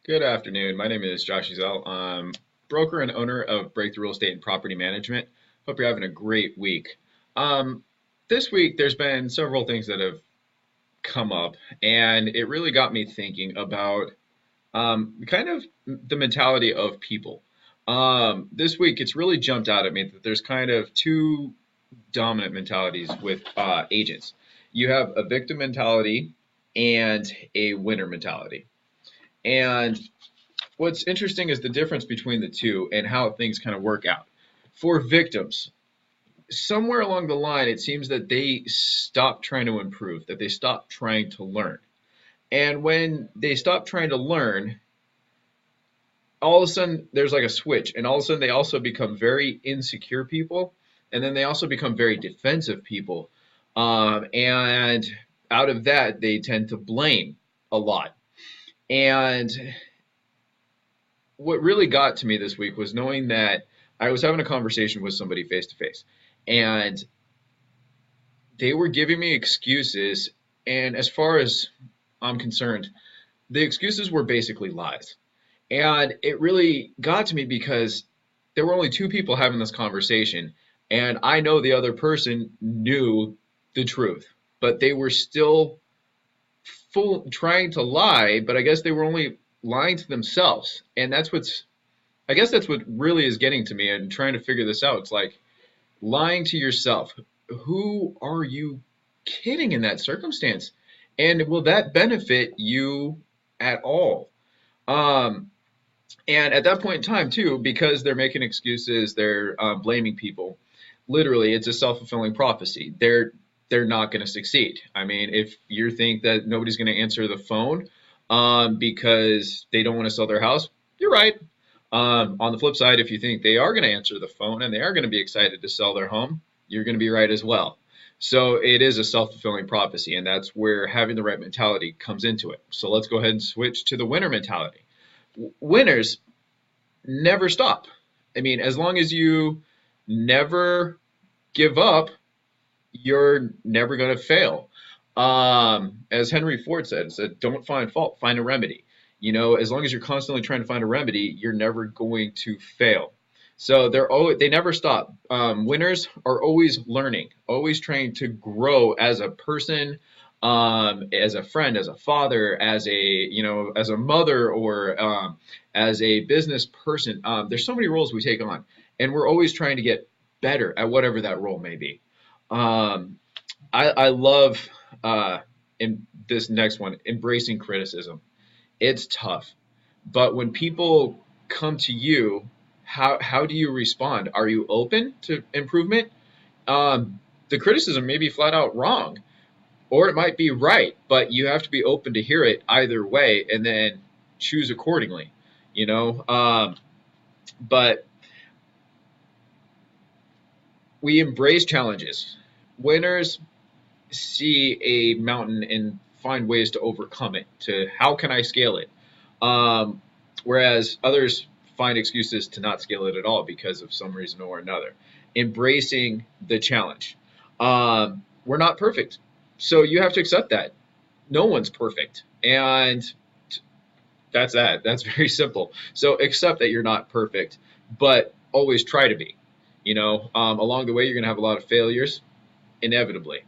Good afternoon. My name is Josh Ezell. I'm broker and owner of Breakthrough Real Estate and Property Management. Hope you're having a great week. Um, this week, there's been several things that have come up, and it really got me thinking about kind of the mentality of people. This week, it's really jumped out at me that there's kind of two dominant mentalities with agents. You have a victim mentality and a winner mentality. And what's interesting is the difference between the two and how things kind of work out. For victims, somewhere along the line, it seems that they stop trying to improve, that they stop trying to learn. And when they stop trying to learn, all of a sudden there's like a switch, and all of a sudden they also become very insecure people, and then they also become very defensive people. And out of that, they tend to blame a lot. And what really got to me this week was knowing that I was having a conversation with somebody face to face, and they were giving me excuses. And as far as I'm concerned, the excuses were basically lies. And it really got to me because there were only two people having this conversation, and I know the other person knew the truth, but they were still full trying to lie, but I guess they were only lying to themselves. And I guess that's what really is getting to me and trying to figure this out. It's like lying to yourself. Who are you kidding in that circumstance? And will that benefit you at all? Um, and at that point in time, too, because they're making excuses, they're blaming people. Literally, it's a self-fulfilling prophecy. They're not going to succeed. I mean, if you think that nobody's going to answer the phone because they don't want to sell their house, you're right. On the flip side, if you think they are going to answer the phone and they are going to be excited to sell their home, you're going to be right as well. So it is a self-fulfilling prophecy, and that's where having the right mentality comes into it. So let's go ahead and switch to the winner mentality. Winners never stop. I mean, as long as you never give up, you're never going to fail. As Henry Ford said, don't find fault, find a remedy. You know, as long as you're constantly trying to find a remedy, you're never going to fail. So they never stop. Winners are always learning, always trying to grow as a person, as a friend, as a father, as a mother, or as a business person. There's so many roles we take on, and we're always trying to get better at whatever that role may be. Um, I love in this next one, embracing criticism. It's tough, but when people come to you, how do you respond? Are you open to improvement? The criticism may be flat out wrong, or it might be right, but you have to be open to hear it either way, and then choose accordingly. You know, but we embrace challenges. Winners see a mountain and find ways to overcome it. To how can I scale it? Um, Whereas others find excuses to not scale it at all because of some reason or another. Embracing the challenge. We're not perfect, so you have to accept that. No one's perfect, and that's that. That's very simple. So accept that you're not perfect, but always try to be. Along the way, you're going to have a lot of failures, inevitably,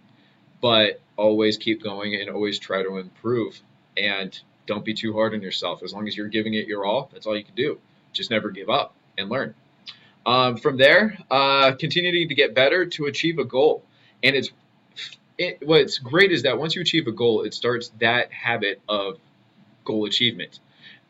but always keep going and always try to improve, and don't be too hard on yourself. As long as you're giving it your all, that's all you can do. Just never give up and learn. From there, continuing to get better to achieve a goal. And what's great is that once you achieve a goal, it starts that habit of goal achievement.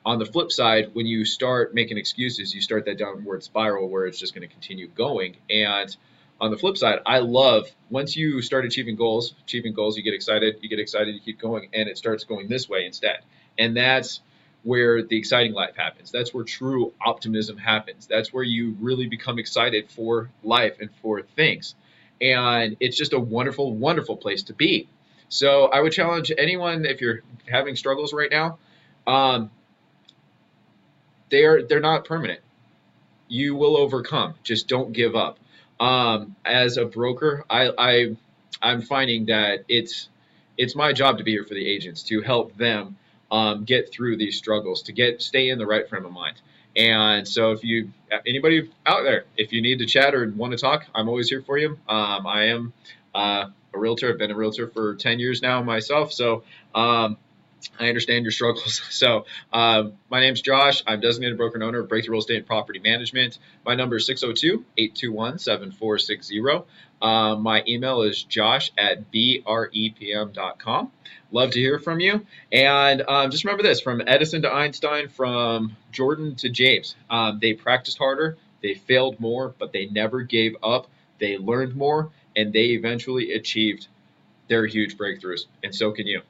On the flip side, when you start making excuses, you start that downward spiral where it's just going to continue going. And on the flip side, I love once you start achieving goals, you get excited, you keep going, and it starts going this way instead. And that's where the exciting life happens. That's where true optimism happens. That's where you really become excited for life and for things. And it's just a wonderful, wonderful place to be. So I would challenge anyone, if you're having struggles right now, um, they're not permanent. You will overcome. Just don't give up. As a broker, I'm finding that it's my job to be here for the agents to help them get through these struggles, to stay in the right frame of mind. And so if anybody out there, if you need to chat or want to talk, I'm always here for you. I am a realtor. I've been a realtor for 10 years now myself. So I understand your struggles. So, my name's Josh. I'm designated broker and owner of Breakthrough Real Estate and Property Management. My number is 602-821-7460. My email is josh@brepm.com. Love to hear from you. And just remember this, from Edison to Einstein, from Jordan to James. They practiced harder, they failed more, but they never gave up. They learned more, and they eventually achieved their huge breakthroughs. And so can you.